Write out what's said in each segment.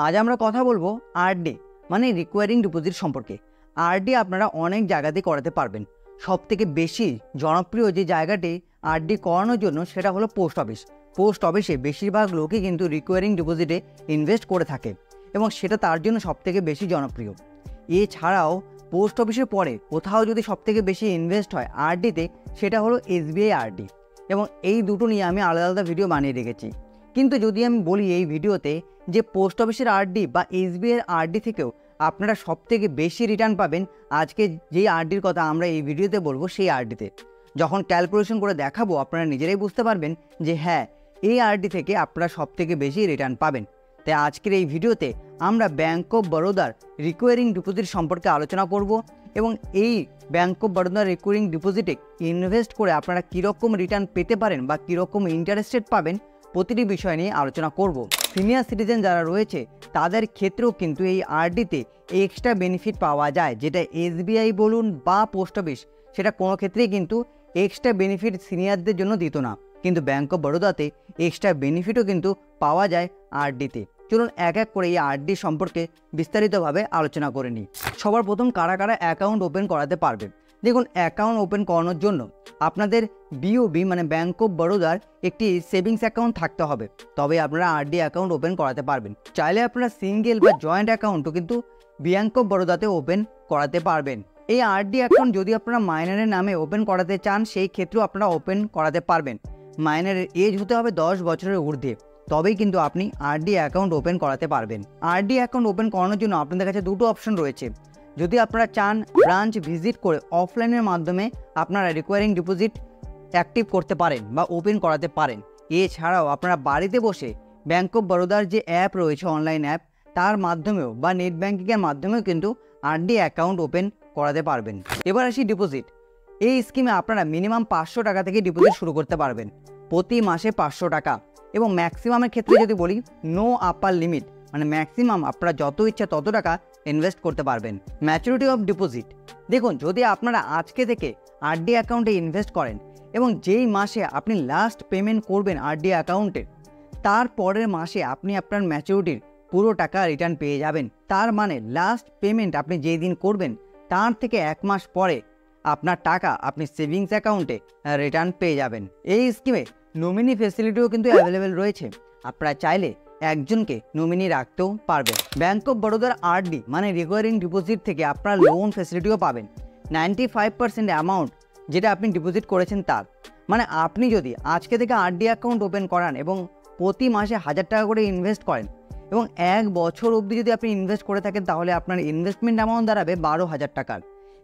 আজ আমরা কথা বলবো আরডি মানে রিকোয়ারিং ডিপোজিট সম্পর্কে। আরডি আপনারা অনেক জায়গাতেই করাতে পারবেন। সবথেকে বেশি জনপ্রিয় যে জায়গাটি আরডি করানোর জন্য সেটা হলো পোস্ট অফিস। পোস্ট অফিসে বেশিরভাগ লোকই কিন্তু রিকোয়ারিং ডিপোজিটে ইনভেস্ট করে থাকে এবং সেটা তার জন্য সবথেকে বেশি জনপ্রিয়। এছাড়াও পোস্ট অফিসের পরে কোথাও যদি সবথেকে বেশি ইনভেস্ট হয় আরডিতে, সেটা হলো এসবিআই আরডি। এবং এই দুটো নিয়ে আমি আলাদা আলাদা ভিডিও বানিয়ে রেখেছি। কিন্তু যদি আমি বলি এই ভিডিওতে যে পোস্ট অফিসের আরডি বা এসবিআই আরডি থেকেও আপনারা সবথেকে বেশি রিটার্ন পাবেন আজকে যেই আরডির কথা আমরা এই ভিডিওতে বলবো, সেই আরডিতে যখন ক্যালকুলেশন করে দেখাবো আপনারা নিজেরাই বুঝতে পারবেন যে হ্যাঁ, এই আরডি থেকে আপনারা সবথেকে বেশি রিটার্ন পাবেন। তাই আজকের এই ভিডিওতে আমরা ব্যাঙ্ক অফ বরোদার রিকোয়ারিং ডিপোজিট সম্পর্কে আলোচনা করব এবং এই ব্যাঙ্ক অফ বরোদার রিকোয়ারিং ডিপোজিটে ইনভেস্ট করে আপনারা কীরকম রিটার্ন পেতে পারেন বা কীরকম ইন্টারেস্ট রেট পাবেন প্রতিটি বিষয় নিয়ে আলোচনা করব। সিনিয়র সিটিজেন যারা রয়েছে তাদের ক্ষেত্রেও কিন্তু এই আরডিতে এক্সট্রা বেনিফিট পাওয়া যায়, যেটা এসবিআই বলুন বা পোস্ট অফিস, সেটা কোনো ক্ষেত্রেই কিন্তু এক্সট্রা বেনিফিট সিনিয়রদের জন্য দিত না, কিন্তু ব্যাঙ্ক অফ বরোদাতে এক্সট্রা বেনিফিটও কিন্তু পাওয়া যায় আরডিতে। চলুন এক এক করে এই আরডি সম্পর্কে বিস্তারিতভাবে আলোচনা করে নিই। সবার প্রথম কারা কারা অ্যাকাউন্ট ওপেন করাতে পারবে। দেখুন, অ্যাকাউন্ট ওপেন করানোর জন্য আপনাদের বিওবি মানে ব্যাঙ্ক অফ বরোদার একটি সেভিংস অ্যাকাউন্ট থাকতে হবে, তবে আপনারা আরডি অ্যাকাউন্ট ওপেন করাতে পারবেন। চাইলে আপনারা সিঙ্গেল বা জয়েন্ট অ্যাকাউন্টও কিন্তু ব্যাঙ্ক অফ বরোদাতে ওপেন করাতে পারবেন। এই আরডি অ্যাকাউন্ট যদি আপনারা মাইনরের নামে ওপেন করাতে চান সেই ক্ষেত্রেও আপনারা ওপেন করাতে পারবেন। মাইনরের এজ হতে হবে 10 বছরের ঊর্ধ্বে, তবেই কিন্তু আপনি আরডি অ্যাকাউন্ট ওপেন করাতে পারবেন। আরডি অ্যাকাউন্ট ওপেন করানোর জন্য আপনাদের কাছে দুটো অপশন রয়েছে। যদি আপনারা চান ব্রাঞ্চ ভিজিট করে অফলাইনের মাধ্যমে আপনারা রিকোয়ারিং ডিপোজিট অ্যাক্টিভ করতে পারেন বা ওপেন করাতে পারেন। এছাড়াও আপনারা বাড়িতে বসে ব্যাঙ্ক অফ বরোদার যে অ্যাপ রয়েছে, অনলাইন অ্যাপ, তার মাধ্যমেও বা নেট ব্যাঙ্কিংয়ের মাধ্যমেও কিন্তু আরডি অ্যাকাউন্ট ওপেন করাতে পারবেন। এবার আসি ডিপোজিট। এই স্কিমে আপনারা মিনিমাম 500 টাকা থেকে ডিপোজিট শুরু করতে পারবেন, প্রতি মাসে 500 টাকা। এবং ম্যাক্সিমামের ক্ষেত্রে যদি বলি, নো আপার লিমিট, মানে ম্যাক্সিমাম আপনারা যত ইচ্ছা তত টাকা ইনভেস্ট করতে পারবেন। ম্যাচুরিটি অফ ডিপোজিট, দেখুন যদি আপনারা আজকে থেকে আরডি অ্যাকাউন্টে ইনভেস্ট করেন এবং যেই মাসে আপনি লাস্ট পেমেন্ট করবেন আরডি অ্যাকাউন্টে, তার পরের মাসে আপনি আপনার ম্যাচুরিটির পুরো টাকা রিটার্ন পেয়ে যাবেন। তার মানে লাস্ট পেমেন্ট আপনি যেই দিন করবেন তার থেকে 1 মাস পরে আপনার টাকা আপনি সেভিংস অ্যাকাউন্টে রিটার্ন পেয়ে যাবেন। এই স্কিমে নমিনি ফেসিলিটিও কিন্তু অ্যাভেলেবেল রয়েছে, আপনারা চাইলে একজনকে নমিনি রাখতেও পারবেন। ব্যাঙ্ক অফ বরোদার আরডি মানে রিকোয়ারিং ডিপোজিট থেকে আপনারা লোন ফেসিলিটিও পাবেন। 95% অ্যামাউন্ট যেটা আপনি ডিপোজিট করেছেন তার, মানে আপনি যদি আজকে থেকে আরডি অ্যাকাউন্ট ওপেন করান এবং প্রতি মাসে 1000 টাকা করে ইনভেস্ট করেন এবং 1 বছর অবধি যদি আপনি ইনভেস্ট করে থাকেন, তাহলে আপনার ইনভেস্টমেন্ট অ্যামাউন্ট দাঁড়াবে 12,000 টাকার।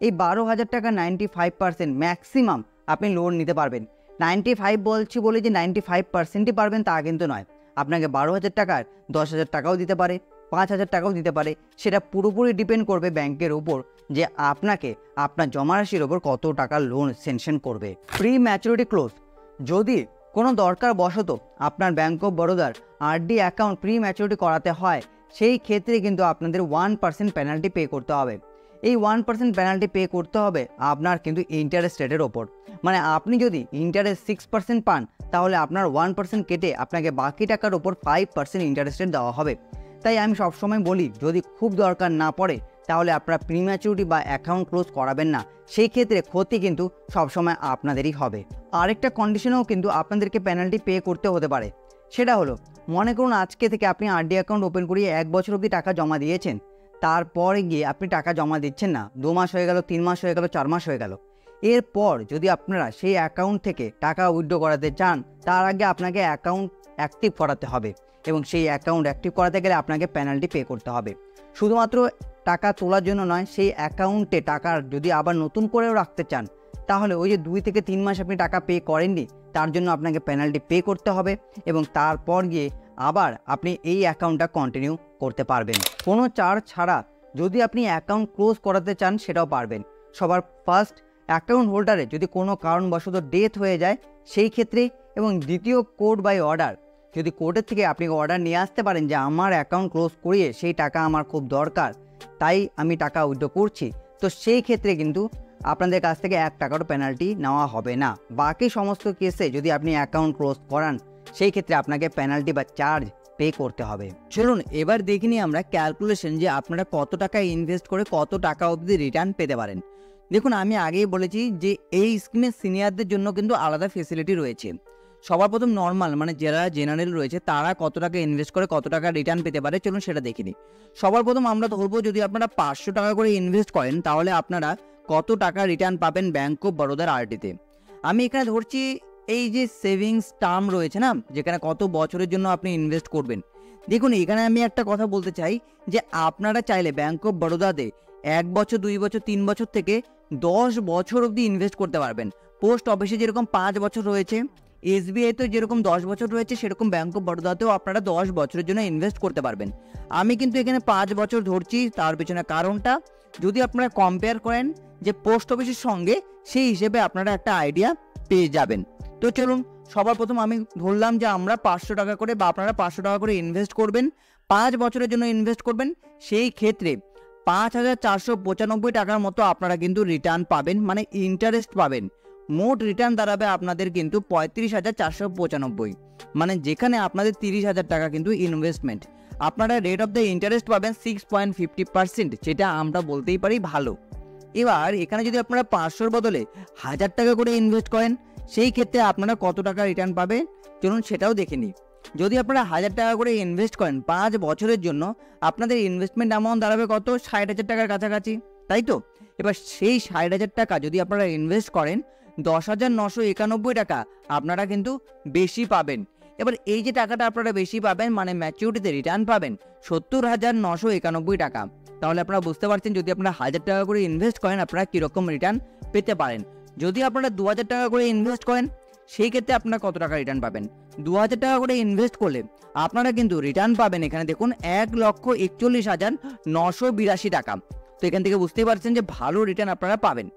এই 12,000 টাকা 95% ম্যাক্সিমাম আপনি লোন নিতে পারবেন। 95 বলছি বলে যে 95%ই পারবেন তা কিন্তু নয়, আপনাকে 12,000 টাকার 10,000 টাকাও দিতে পারে, 5,000 টাকাও দিতে পারে। সেটা পুরোপুরি ডিপেন্ড করবে ব্যাংকের উপর যে আপনাকে আপনার জমারাশির ওপর কত টাকা লোন স্যাংশন করবে। প্রি ম্যাচুরিটি ক্লোজ, যদি কোনো দরকার বশত আপনার ব্যাঙ্ক অফ বরোদার আরডি অ্যাকাউন্ট প্রি ম্যাচুরিটি করাতে হয়, সেই ক্ষেত্রে কিন্তু আপনাদের 1% পেনাল্টি পে করতে হবে। এই 1% পেনাল্টি পে করতে হবে আপনার কিন্তু ইন্টারেস্ট রেটের ওপর, মানে আপনি যদি ইন্টারেস্ট 6% পান তাহলে আপনার 1% কেটে আপনাকে বাকি টাকার ওপর 5% ইন্টারেস্ট রেট দেওয়া হবে। তাই আমি সবসময় বলি, যদি খুব দরকার না পড়ে তাহলে আপনারা প্রিম্যাচুরিটি বা অ্যাকাউন্ট ক্লোজ করাবেন না, সেই ক্ষেত্রে ক্ষতি কিন্তু সবসময় আপনাদেরই হবে। আরেকটা কন্ডিশনেও কিন্তু আপনাদেরকে পেনাল্টি পে করতে হতে পারে, সেটা হলো মনে করুন আজকে থেকে আপনি আরডি অ্যাকাউন্ট ওপেন করিয়ে 1 বছর অবধি টাকা জমা দিয়েছেন, তারপরে গিয়ে আপনি টাকা জমা দিচ্ছেন না, 2 মাস হয়ে গেল, 3 মাস হয়ে গেল, 4 মাস হয়ে গেল। এরপর যদি আপনারা সেই অ্যাকাউন্ট থেকে টাকা উইথড্র করাতে চান, তার আগে আপনাকে অ্যাকাউন্ট অ্যাক্টিভ করাতে হবে এবং সেই অ্যাকাউন্ট অ্যাক্টিভ করাতে গেলে আপনাকে পেনাল্টি পে করতে হবে। শুধুমাত্র টাকা তোলার জন্য নয়, সেই অ্যাকাউন্টে টাকা যদি আবার নতুন করেও রাখতে চান, তাহলে ওই যে 2 থেকে 3 মাস আপনি টাকা পে করেননি, তার জন্য আপনাকে পেনাল্টি পে করতে হবে এবং তারপর গিয়ে আবার আপনি এই অ্যাকাউন্টটা কন্টিনিউ করতে পারবেন কোনো চার্জ ছাড়া। যদি আপনি অ্যাকাউন্ট ক্লোজ করাতে চান সেটাও পারবেন। সবার ফার্স্ট অ্যাকাউন্ট হোল্ডারে যদি কোনো কারণবশত ডেথ হয়ে যায় সেই ক্ষেত্রে, এবং দ্বিতীয় কোর্ট বাই অর্ডার, যদি কোর্টের থেকে আপনি অর্ডার নিয়ে আসতে পারেন যে আমার অ্যাকাউন্ট ক্লোজ করিয়ে সেই টাকা আমার খুব দরকার, তাই আমি টাকা উইথড্র করছি, তো সেই ক্ষেত্রে কিন্তু আপনাদের কাছ থেকে 1 টাকারও পেনাল্টি নেওয়া হবে না। বাকি সমস্ত কেসে যদি আপনি অ্যাকাউন্ট ক্লোজ করান সেই ক্ষেত্রে আপনাকে পেনাল্টি বা চার্জ পে করতে হবে। চলুন এবার দেখে নিই আমরা ক্যালকুলেশন যে আপনারা কত টাকা ইনভেস্ট করে কত টাকা অবধি রিটার্ন পেতে পারেন। দেখুন আমি আগেই বলেছি যে এই স্কিমে সিনিয়রদের জন্য কিন্তু আলাদা ফেসিলিটি রয়েছে। সবার প্রথম নর্মাল মানে যারা জেনারেল রয়েছে তারা কত টাকা ইনভেস্ট করে কত টাকা রিটার্ন পেতে পারে চলুন সেটা দেখে নিই। সবার প্রথম আমরা ধরবো যদি আপনারা 500 টাকা করে ইনভেস্ট করেন তাহলে আপনারা কত টাকা রিটার্ন পাবেন ব্যাঙ্ক অফ বরোদার আরডিতে। আমি এখানে ধরছি এই যে সেভিংস টার্ম রয়েছে না, যেখানে কত বছরের জন্য আপনি ইনভেস্ট করবেন। দেখুন এখানে আমি একটা কথা বলতে চাই যে আপনারা চাইলে ব্যাঙ্ক অফ বরোদাতে 1 বছর 2 বছর 3 বছর থেকে 10 বছর অবধি ইনভেস্ট করতে পারবেন। পোস্ট অফিসে যেরকম 5 বছর রয়েছে, এসবিআই তো যেরকম 10 বছর রয়েছে, সেরকম ব্যাঙ্ক অফ বরোদাতেও আপনারা 10 বছরের জন্য ইনভেস্ট করতে পারবেন। আমি কিন্তু এখানে 5 বছর ধরছি, তার পেছনে কারণটা যদি আপনারা কম্পেয়ার করেন যে পোস্ট অফিসের সঙ্গে, সেই হিসেবে আপনারা একটা আইডিয়া পেয়ে যাবেন। তো চলুন সবার প্রথম আমি ধরলাম যে আমরা 500 টাকা করে বা আপনারা 500 টাকা করে ইনভেস্ট করবেন, 5 বছরের জন্য ইনভেস্ট করবেন। সেই ক্ষেত্রে 5,495 টাকার মতো আপনারা কিন্তু রিটার্ন পাবেন, মানে ইন্টারেস্ট পাবেন। মোট রিটার্ন দাঁড়াবে আপনাদের কিন্তু 35,495, মানে যেখানে আপনাদের 30,000 টাকা কিন্তু ইনভেস্টমেন্ট, আপনারা রেট অফ দ্য ইন্টারেস্ট পাবেন 6.50%, যেটা আমরা বলতেই পারি ভালো। এবার এখানে যদি আপনারা 500-র বদলে 1,000 টাকা করে ইনভেস্ট করেন, সেই ক্ষেত্রে আপনারা কত টাকা রিটার্ন পাবেন চলুন সেটাও দেখে নিই। যদি আপনারা 1,000 টাকা করে ইনভেস্ট করেন 5 বছরের জন্য, আপনাদের ইনভেস্টমেন্ট অ্যামাউন্ট দাঁড়াবে কত? 60,000 টাকার কাছাকাছি, তাই তো? এবার সেই 60,000 টাকা যদি আপনারা ইনভেস্ট করেন, 10,991 টাকা আপনারা কিন্তু বেশি পাবেন। এবার এই যে টাকাটা আপনারা বেশি পাবেন মানে ম্যাচিউরিটিতে রিটার্ন পাবেন 70,991 টাকা। তাহলে আপনারা বুঝতে পারছেন যদি আপনারা 1,000 টাকা করে ইনভেস্ট করেন আপনারা কীরকম রিটার্ন পেতে পারেন। যদি আপনারা 2,000 টাকা করে ইনভেস্ট করেন সেই ক্ষেত্রে আপনারা কত টাকা রিটার্ন পাবেন? 2,000 টাকা করে ইনভেস্ট করলে আপনারা কিন্তু রিটার্ন পাবেন এখানে দেখুন 1,41,982 টাকা। তো এখান থেকে বুঝতেই পারছেন যে ভালো রিটার্ন আপনারা পাবেন।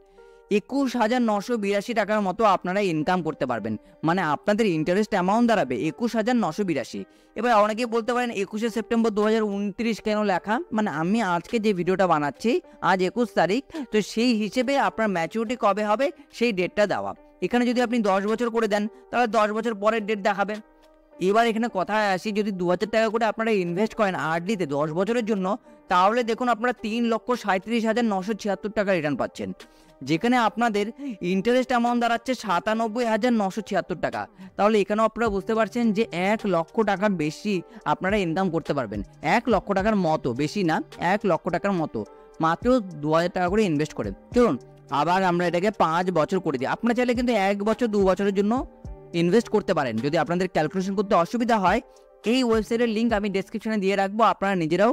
21,982 টাকার মতো আপনারা ইনকাম করতে পারবেন, মানে আপনাদের ইন্টারেস্ট অ্যামাউন্ট দাঁড়াবে 21,982। এবার অনেকে বলতে পারেন 21শে সেপ্টেম্বর 2029 কেন লেখা? মানে আমি আজকে যে ভিডিওটা বানাচ্ছি আজ 21 তারিখ, তো সেই হিসেবে আপনার ম্যাচুরিটি কবে হবে সেই ডেটটা দেওয়া। এখানে যদি আপনি 10 বছর করে দেন তাহলে 10 বছর পরের ডেট দেখাবে। এবার এখানে কথায় আসি, যদি 2,000 টাকা করে আপনারা ইনভেস্ট করেন আরডিতে 10 বছরের জন্য, তাহলে দেখুন আপনারা 3,37,976 টাকা রিটার্ন পাচ্ছেন, যেখানে আপনাদের ইন্টারেস্ট অ্যামাউন্ট দাঁড়াচ্ছে 97,976 টাকা। তাহলে এখানেও আপনারা বুঝতে পারছেন যে 1 লক্ষ টাকার বেশি আপনারা ইনকাম করতে পারবেন। 1 লক্ষ টাকার মতো, বেশি না, 1 লক্ষ টাকার মতো মাত্র 2,000 টাকা করে ইনভেস্ট করে। চলুন আবার আমরা এটাকে 5 বছর করে দিই। আপনারা চাইলে কিন্তু 1 বছর 2 বছরের জন্য ইনভেস্ট করতে পারেন। যদি আপনাদের ক্যালকুলেশন করতে অসুবিধা হয়, এই ওয়েবসাইটের লিঙ্ক আমি ডেসক্রিপশনে দিয়ে রাখবো, আপনারা নিজেরাও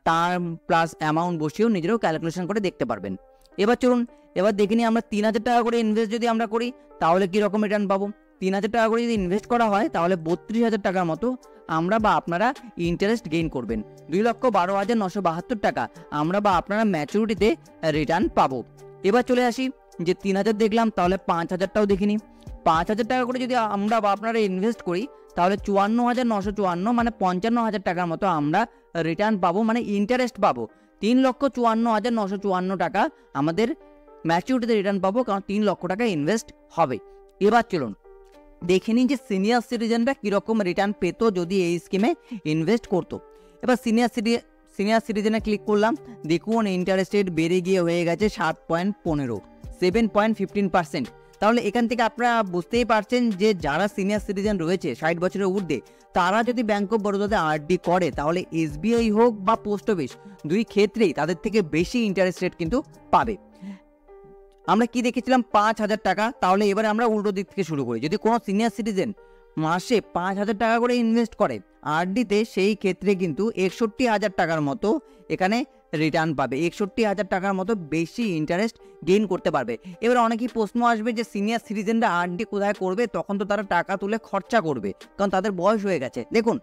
টার্ম প্লাস অ্যামাউন্ট বসিয়েও নিজেরাও ক্যালকুলেশন করে দেখতে পারবেন। এবার চলুন এবার দেখে নিই আমরা 3,000 টাকা করে ইনভেস্ট যদি আমরা করি তাহলে কীরকম রিটার্ন পাবো। 3,000 টাকা করে যদি ইনভেস্ট করা হয় তাহলে 32,000 টাকার মতো আমরা বা আপনারা ইন্টারেস্ট গেইন করবেন। 2,12,972 টাকা আমরা বা আপনারা ম্যাচুরিটিতে রিটার্ন পাবো। এবার চলে আসি যে 3,000 দেখলাম, তাহলে 5,000টাও দেখে নিই। 5,000 টাকা করে যদি আমরা বা আপনারা ইনভেস্ট করি তাহলে 54,954 মানে 55,000 টাকার মতো আমরা রিটার্ন পাবো, মানে ইন্টারেস্ট পাবো। 3,54,954 টাকা আমাদের ম্যাচুরিটিতে রিটার্ন পাবো, কারণ 3 লক্ষ টাকা ইনভেস্ট হবে। এবার চলুন দেখে নিন যে সিনিয়র সিটিজেনরা কীরকম রিটার্ন পেতো যদি এই স্কিমে ইনভেস্ট করতো। এবার সিনিয়র সিটিজেনে ক্লিক করলাম, দেখুন ইন্টারেস্ট রেট বেড়ে গিয়ে হয়ে গেছে 7.15, 7.15%। তাহলে এখান থেকে আপনারা বুঝতেই পারছেন যে যারা সিনিয়র সিটিজেন রয়েছে 60 বছরের ঊর্ধ্বে, তারা যদি ব্যাঙ্ক অফ বরোদাতে আরডি করে তাহলে এসবিআই হোক বা পোস্ট অফিস, দুই ক্ষেত্রেই তাদের থেকে বেশি ইন্টারেস্ট রেট কিন্তু পাবে। আমরা কি দেখেছিলাম 5,000 টাকা, তাহলে এবারে আমরা উল্টো দিক থেকে শুরু করি। যদি কোনো সিনিয়র সিটিজেন মাসে 5,000 টাকা করে ইনভেস্ট করে আরডিতে, সেই ক্ষেত্রে কিন্তু 61,000 টাকার মতো এখানে রিটার্ন পাবে, 61,000 টাকার মতো বেশি ইন্টারেস্ট গেইন করতে পারবে। এবার অনেকেই প্রশ্ন আসবে যে সিনিয়র সিটিজেনরা আরডি কোথায় করবে? তখন তো তারা টাকা তুলে খরচা করবে, কারণ তাদের বয়স হয়ে গেছে। দেখুন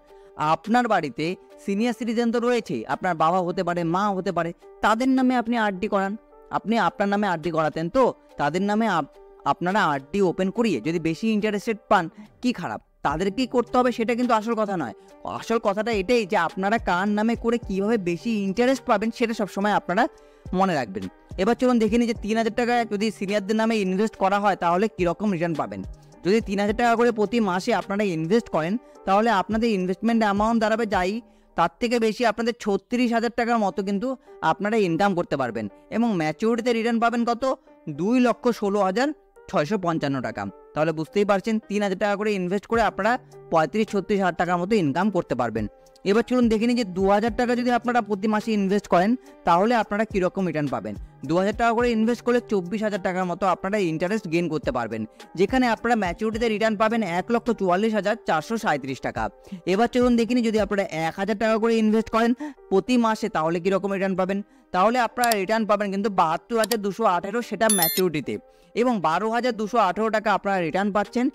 আপনার বাড়িতে সিনিয়র সিটিজেন তো রয়েছেই, আপনার বাবা হতে পারে, মা হতে পারে, তাদের নামে আপনি আরডি করান। আপনি আপনার নামে আরডি করাতেন, তো তাদের নামে আপনারা আরডি ওপেন করিয়ে যদি বেশি ইন্টারেস্ট রেট পান, কি খারাপ? তাদের কি করতে হবে সেটা কিন্তু আসল কথা নয়। আসল কথাটা এটাই যে আপনারা কার নামে করে কিভাবে বেশি ইন্টারেস্ট পাবেন সেটা সবসময় আপনারা মনে রাখবেন। এবার চলুন দেখে নিই যে 3,000 টাকা যদি সিনিয়রদের নামে ইনভেস্ট করা হয় তাহলে কীরকম রিটার্ন পাবেন। যদি 3000 টাকা করে প্রতি মাসে আপনারা ইনভেস্ট করেন তাহলে আপনাদের ইনভেস্টমেন্ট অ্যামাউন্ট দাঁড়াবে যাই, তার থেকে বেশি আপনাদের 36,000 টাকার মতো কিন্তু আপনারা ইনকাম করতে পারবেন এবং ম্যাচিউরিটিতে রিটার্ন পাবেন কত, 2,16,655 টাকা। তাহলে বুঝতেই পারছেন 3,000 টাকা করে ইনভেস্ট করে আপনারা 35-36,000 টাকার মতো ইনকাম করতে পারবেন। এবার চলুন দেখে নিই যে 2,000 টাকা যদি আপনারা প্রতি মাসে ইনভেস্ট করেন তাহলে আপনারা কীরকম রিটার্ন পাবেন। 2,000 টাকা করে ইনভেস্ট করলে 24,000 টাকার মতো আপনারা ইন্টারেস্ট গেইন করতে পারবেন, যেখানে আপনারা ম্যাচিউরিটিতে রিটার্ন পাবেন 1,44,437 টাকা। এবার চলুন দেখে নিই যদি আপনারা 1,000 টাকা করে ইনভেস্ট করেন প্রতি মাসে তাহলে কীরকম রিটার্ন পাবেন। তাহলে আপনারা রিটার্ন পাবেন কিন্তু 72,218, সেটা ম্যাচিউরিটিতে, এবং 12,218 টাকা আপনারা রিটার্ন পাচ্ছেন।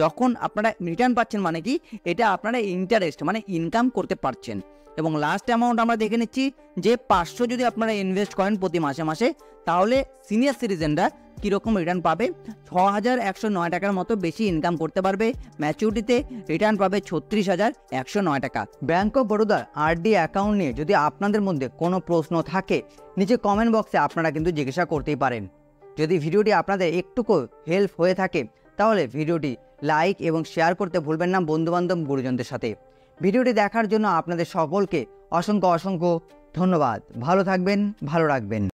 যখন আপনারা রিটার্ন পাচ্ছেন মানে কি, এটা আপনারা ইন্টারেস্ট মানে ইনকাম করতে পারছেন। এবং লাস্ট অ্যামাউন্ট আমরা দেখে নিচ্ছি যে 500 যদি আপনারা ইনভেস্ট করেন প্রতি মাসে মাসে তাহলে সিনিয়র সিটিজেনরা কীরকম রিটার্ন পাবে, 6,109 টাকার মতো বেশি ইনকাম করতে পারবে, ম্যাচিউরিটিতে রিটার্ন পাবে 36,109 টাকা। ব্যাঙ্ক অফ বরোদার আরডি অ্যাকাউন্ট নিয়ে যদি আপনাদের মধ্যে কোনো প্রশ্ন থাকে নিচে কমেন্ট বক্সে আপনারা কিন্তু জিজ্ঞাসা করতেই পারেন। যদি ভিডিওটি আপনাদের একটুকু হেল্প হয়ে থাকে তাহলে ভিডিওটি লাইক এবং শেয়ার করতে ভুলবেন না বন্ধুবান্ধব গুরুজনদের সাথে। ভিডিওটি দেখার জন্য আপনাদের সকলকে অসংখ্য ধন্যবাদ। ভালো থাকবেন, ভালো রাখবেন।